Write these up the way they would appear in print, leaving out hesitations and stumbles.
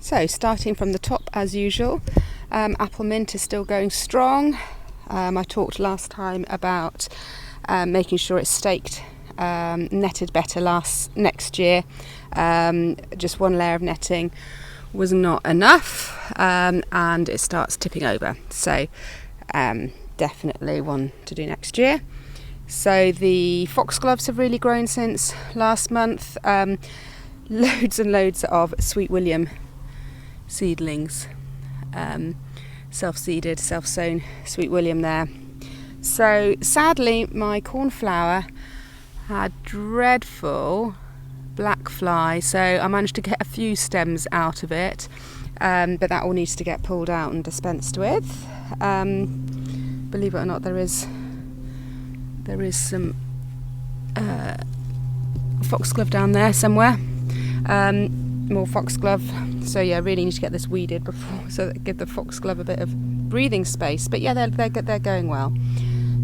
So starting from the top as usual, apple mint is still going strong. I talked last time about making sure it's staked, netted better next year. Just one layer of netting was not enough, and it starts tipping over. So definitely one to do next year. So the foxgloves have really grown since last month. Loads and loads of Sweet William seedlings, self-seeded, self-sown Sweet William there. So sadly my cornflower had dreadful black fly, so I managed to get a few stems out of it, but that all needs to get pulled out and dispensed with. Believe it or not, there is some foxglove down there somewhere. More foxglove, so yeah, really need to get this weeded before, so that give the foxglove a bit of breathing space. But yeah, they're going well.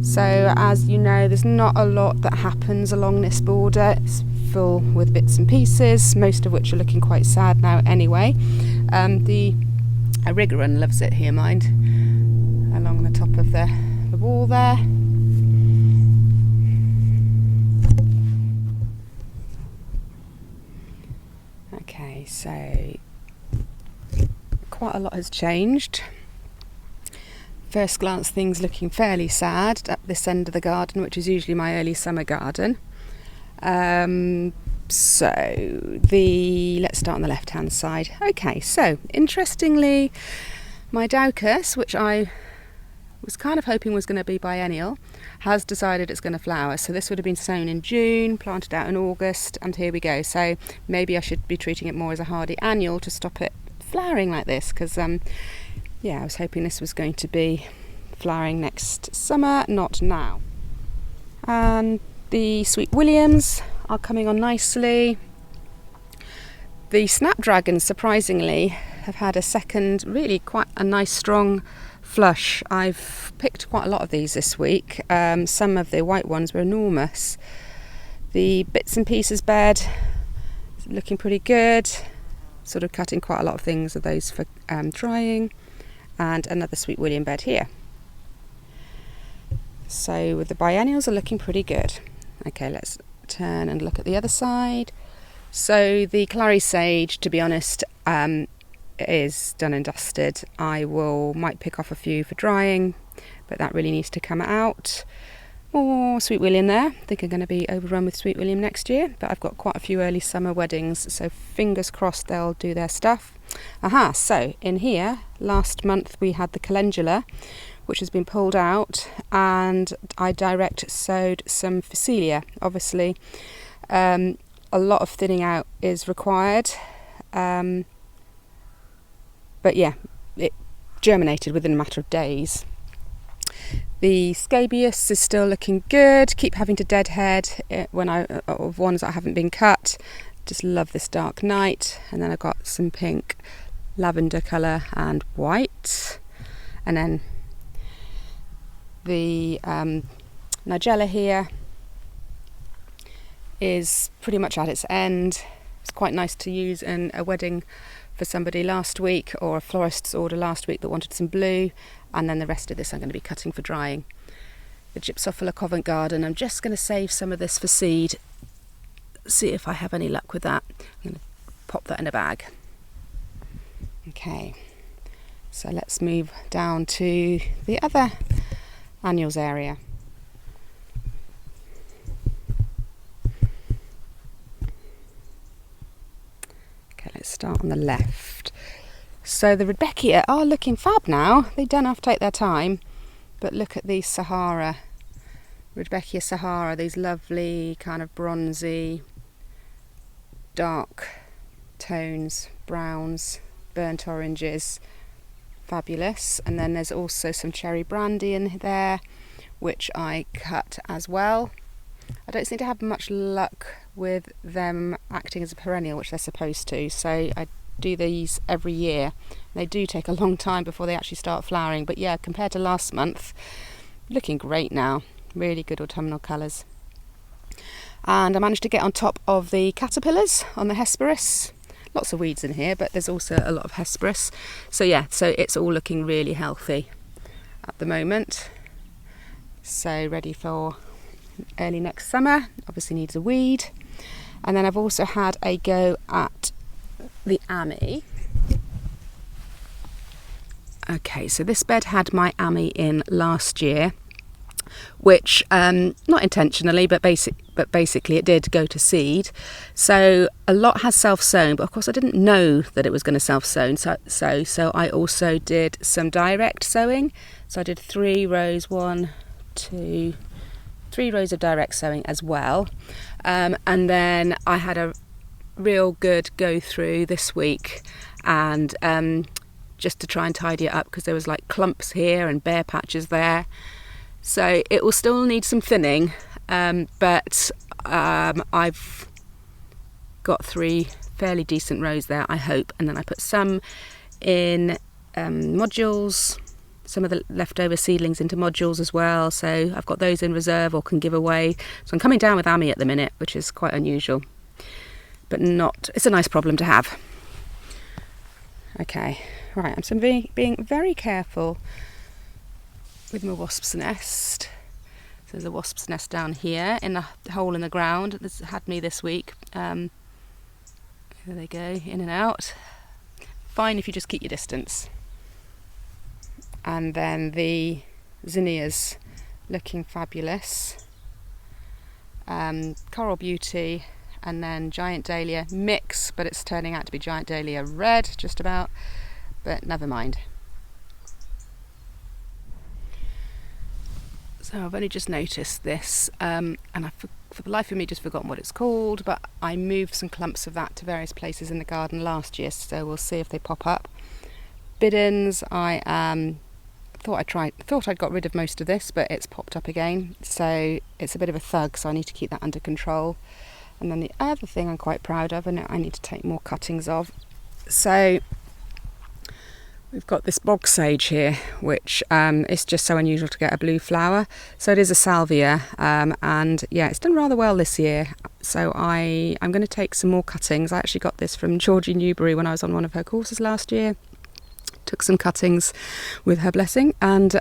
So as you know, there's not a lot that happens along this border. It's full with bits and pieces, most of which are looking quite sad now anyway. The Arigarun loves it here, mind, along the top of the wall there. Okay, so quite a lot has changed. First glance, things looking fairly sad at this end of the garden, which is usually my early summer garden. Let's start on the left hand side. Okay, so interestingly, my Dahlias, which I was kind of hoping was going to be biennial, has decided it's going to flower. So this would have been sown in June, planted out in August, and here we go. So maybe I should be treating it more as a hardy annual to stop it flowering like this, because I was hoping this was going to be flowering next summer, not now. And the Sweet Williams are coming on nicely. The Snapdragons, surprisingly, have had a second, really quite a nice strong flush. I've picked quite a lot of these this week. Some of the white ones were enormous. The bits and pieces bed is looking pretty good. Sort of cutting quite a lot of things of those for drying. And another Sweet William bed here. So the biennials are looking pretty good. Okay, let's turn and look at the other side. So the clary sage, to be honest, is done and dusted. I might pick off a few for drying, but that really needs to come out. More Sweet William there. I think I'm going to be overrun with Sweet William next year, but I've got quite a few early summer weddings, so fingers crossed they'll do their stuff. So in here, last month we had the calendula, which has been pulled out, and I direct sowed some phacelia. Obviously, a lot of thinning out is required, but yeah, it germinated within a matter of days. The scabious is still looking good. Keep having to deadhead of ones that haven't been cut. Just love this dark night. And then I've got some pink, lavender colour and white. And then the Nigella here is pretty much at its end. It's quite nice to use in a wedding for somebody last week, or a florist's order last week that wanted some blue, and then the rest of this I'm going to be cutting for drying. The Gypsophila Covent Garden, I'm just going to save some of this for seed, see if I have any luck with that. I'm going to pop that in a bag. Okay, so let's move down to the other annuals area. Let's start on the left. So the Rudbeckia are looking fab now. They don't have to take their time, but look at these Sahara, Rudbeckia Sahara, these lovely kind of bronzy, dark tones, browns, burnt oranges, fabulous. And then there's also some cherry brandy in there, which I cut as well. I don't seem to have much luck with them acting as a perennial, which they're supposed to, so I do these every year. They do take a long time before they actually start flowering, but yeah, compared to last month, looking great now. Really good autumnal colours. And I managed to get on top of the caterpillars on the Hesperus. lots of weeds in here, but there's also a lot of hesperus. So yeah, so it's all looking really healthy at the moment. So ready for early next summer. Obviously needs a weed. And then I've also had a go at the Ami. Okay, so this bed had my Ami in last year, which not intentionally, but basically it did go to seed. So a lot has self-sown, but of course I didn't know that it was going to self-sown. So I also did some direct sowing. So I did 3 rows, 3 rows of direct sowing as well. And then I had a real good go through this week, and just to try and tidy it up, because there was like clumps here and bare patches there. So it will still need some thinning, but I've got 3 fairly decent rows there, I hope. And then I put some in modules, some of the leftover seedlings into modules as well. So I've got those in reserve or can give away. So I'm coming down with Ami at the minute, which is quite unusual, but it's a nice problem to have. Okay, right, I'm being very careful with my wasp's nest. So there's a wasp's nest down here in the hole in the ground. This had me this week. There they go, in and out. Fine if you just keep your distance. And then the zinnias looking fabulous. Coral Beauty, and then Giant Dahlia mix, but it's turning out to be Giant Dahlia red just about, but never mind. So I've only just noticed this, and I've for the life of me just forgotten what it's called, but I moved some clumps of that to various places in the garden last year, so we'll see if they pop up. Biddens, I thought I'd got rid of most of this, but it's popped up again, so it's a bit of a thug, so I need to keep that under control. And then the other thing I'm quite proud of, and I need to take more cuttings of, so we've got this bog sage here, which is just so unusual to get a blue flower. So it is a salvia, and yeah, it's done rather well this year. So I'm going to take some more cuttings. I actually got this from Georgie Newbury when I was on one of her courses last year. Took some cuttings with her blessing, and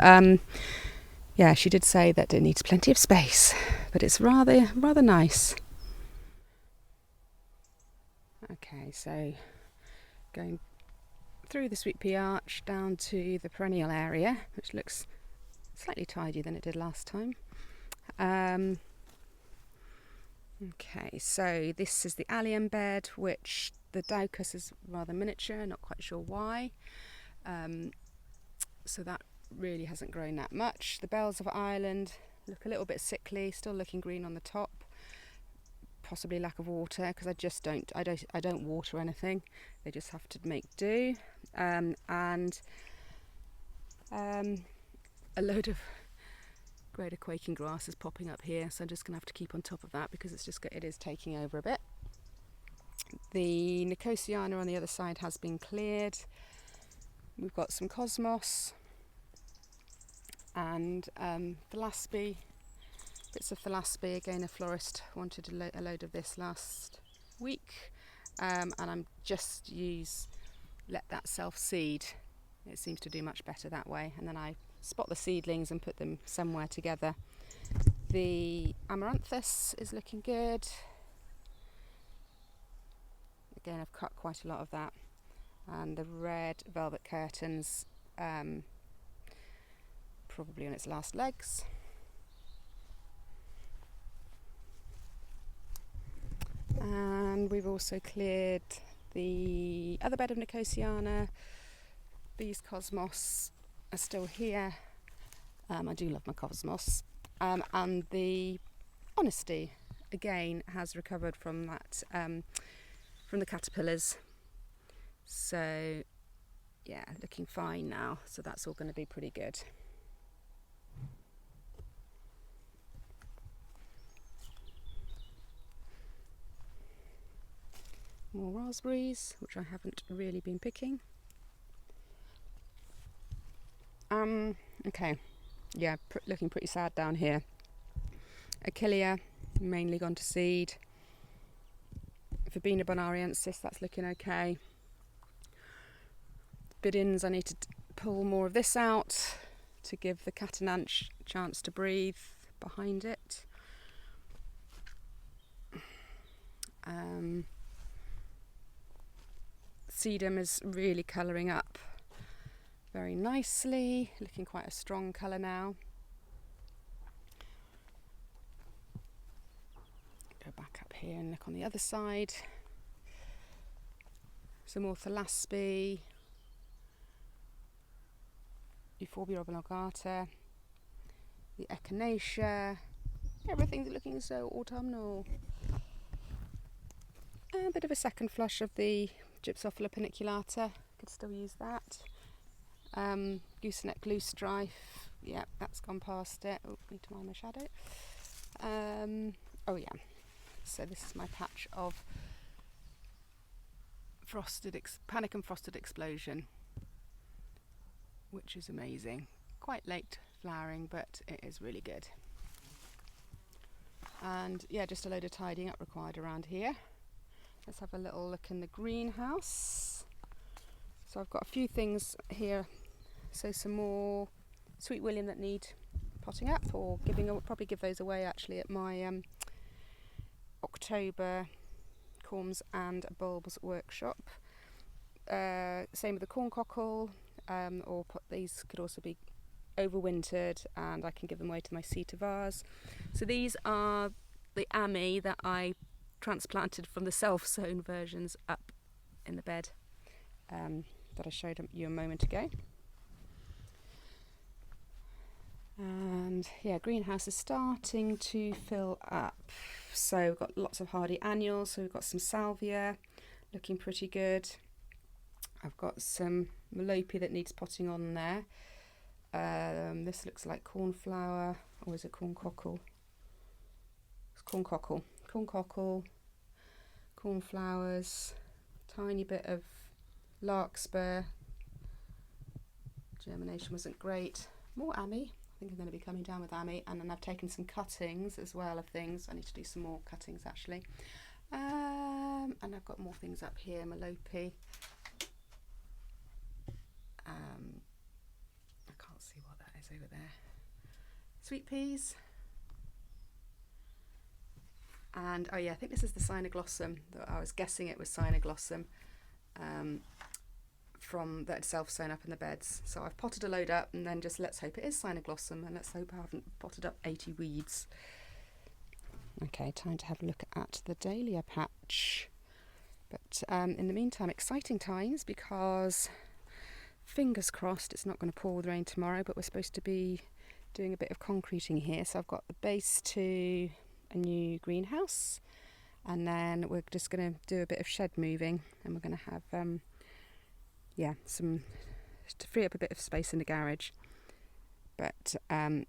yeah, she did say that it needs plenty of space, but it's rather nice. Okay, so going through the sweet pea arch down to the perennial area, which looks slightly tidier than it did last time. Okay, so this is the allium bed, which the Dahlias is rather miniature, not quite sure why. So that really hasn't grown that much. The bells of Ireland look a little bit sickly, still looking green on the top. Possibly lack of water, because I don't water anything. They just have to make do. And a load of greater quaking grass is popping up here, so I'm just gonna have to keep on top of that because it is taking over a bit. The Nicotiana on the other side has been cleared. We've got some cosmos and Thalaspi. Bits of Thalaspi, again a florist wanted a load of this last week, and I'm just let that self-seed. It seems to do much better that way, and then I spot the seedlings and put them somewhere together. The amaranthus is looking good. Again, I've cut quite a lot of that, and the red velvet curtains probably on its last legs. And we've also cleared the other bed of Nicotiana. These cosmos are still here. I do love my cosmos. And the honesty, again, has recovered from that, from the caterpillars. So, yeah, looking fine now. So that's all going to be pretty good. More raspberries, which I haven't really been picking. Okay, yeah, looking pretty sad down here. Achillea, mainly gone to seed. Verbena bonariensis, that's looking okay. Biddens, I need to pull more of this out to give the catenach a chance to breathe behind it. Sedum is really colouring up very nicely, looking quite a strong colour now. Go back up here and look on the other side. Some more Thalaspi, Euphorbia oblongata, the Echinacea. Everything's looking so autumnal. A bit of a second flush of the Gypsophila paniculata, could still use that. Gooseneck loosestrife, yeah, that's gone past it. Oh, need to mind my shadow. Oh yeah, so this is my patch of Panic and Frosted Explosion, which is amazing. Quite late flowering, but it is really good. And yeah, just a load of tidying up required around here. Let's have a little look in the greenhouse. So I've got a few things here. So some more Sweet William that need potting up, or probably give those away actually at my October corms and bulbs workshop. Same with the corncockle, these could also be overwintered, and I can give them away to my Ceta vase. So these are the Ami that I transplanted from the self-sown versions up in the bed that I showed you a moment ago. And yeah, greenhouse is starting to fill up. So we've got lots of hardy annuals. So we've got some salvia looking pretty good. I've got some melope that needs potting on there. This looks like cornflower, or is it corncockle? It's corncockle. Corncockle, cornflowers, tiny bit of larkspur. Germination wasn't great. More Ami. I think I'm going to be coming down with Ami, and then I've taken some cuttings as well of things. I need to do some more cuttings actually. And I've got more things up here, melope. I can't see what that is over there. Sweet peas. And oh yeah, I think this is the Cynoglossum. I was guessing it was Cynoglossum from that self-sown up in the beds. So I've potted a load up, and then just let's hope it is Cynoglossum, and let's hope I haven't potted up 80 weeds. Okay, time to have a look at the Dahlia patch. But in the meantime, exciting times, because fingers crossed it's not going to pour with rain tomorrow, but we're supposed to be doing a bit of concreting here. So I've got the base to a new greenhouse, and then we're just going to do a bit of shed moving, and we're going to have some to free up a bit of space in the garage. But that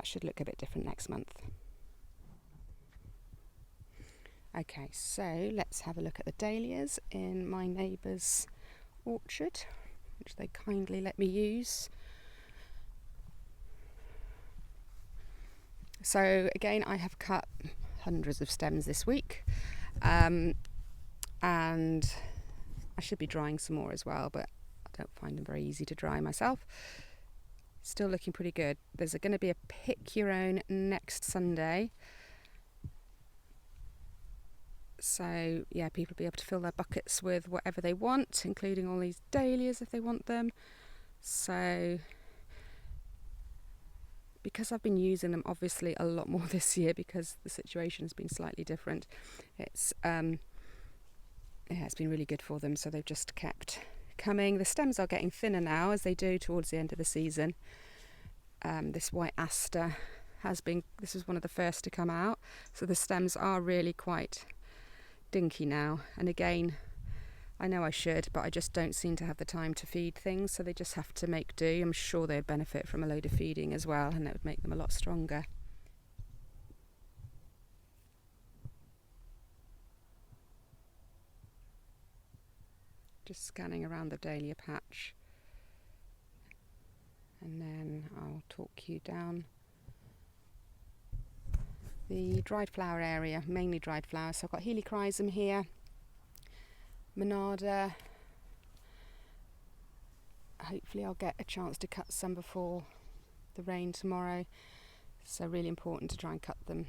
should look a bit different next month. Okay, so let's have a look at the dahlias in my neighbour's orchard, which they kindly let me use. So again, I have cut hundreds of stems this week, and I should be drying some more as well, but I don't find them very easy to dry myself. Still looking pretty good. There's going to be a pick your own next Sunday. So yeah, people will be able to fill their buckets with whatever they want, including all these dahlias if they want them. So because I've been using them obviously a lot more this year, because the situation has been slightly different, it's been really good for them. So they've just kept coming. The stems are getting thinner now, as they do towards the end of the season. This white aster this was one of the first to come out, so the stems are really quite dinky now. And again, I know I should, but I just don't seem to have the time to feed things, so they just have to make do. I'm sure they'd benefit from a load of feeding as well, and that would make them a lot stronger. Just scanning around the dahlia patch, and then I'll talk you down the dried flower area, mainly dried flowers. So I've got helichrysum here, monarda. Hopefully I'll get a chance to cut some before the rain tomorrow. So really important to try and cut them,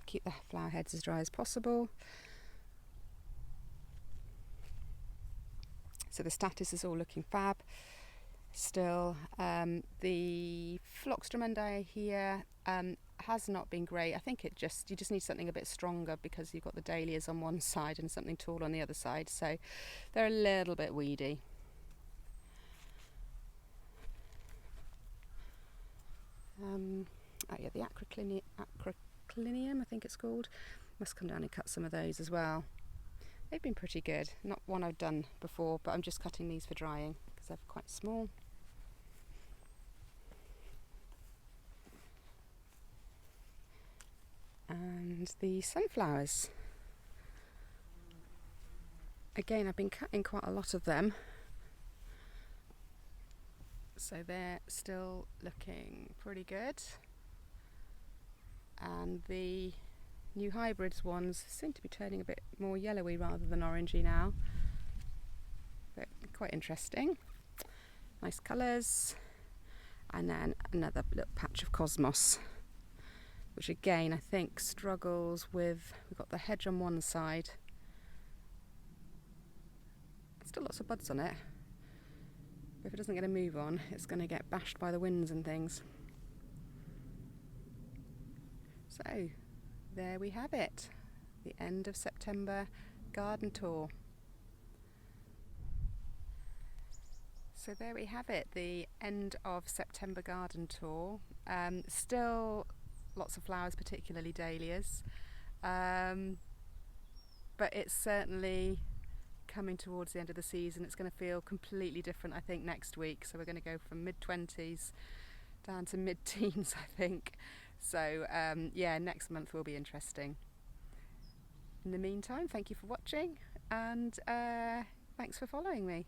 keep the flower heads as dry as possible. So the statice is all looking fab still. The phloxdromundae here has not been great. I think you just need something a bit stronger because you've got the dahlias on one side and something tall on the other side, so they're a little bit weedy. Oh yeah, the acroclinium I think it's called. Must come down and cut some of those as well. They've been pretty good. Not one I've done before, but I'm just cutting these for drying because they're quite small. And the sunflowers. Again, I've been cutting quite a lot of them. So they're still looking pretty good. And the new hybrids ones seem to be turning a bit more yellowy rather than orangey now. But quite interesting. Nice colours. And then another little patch of cosmos, which again I think struggles with, we've got the hedge on one side. Still lots of buds on it. But if it doesn't get a move on, it's going to get bashed by the winds and things. So there we have it, the end of September garden tour. So there we have it, the end of September garden tour. Still lots of flowers, particularly dahlias, but it's certainly coming towards the end of the season. It's going to feel completely different, I think, next week. So we're going to go from mid-20s down to mid-teens, I think. So yeah, next month will be interesting. In the meantime, thank you for watching, and thanks for following me.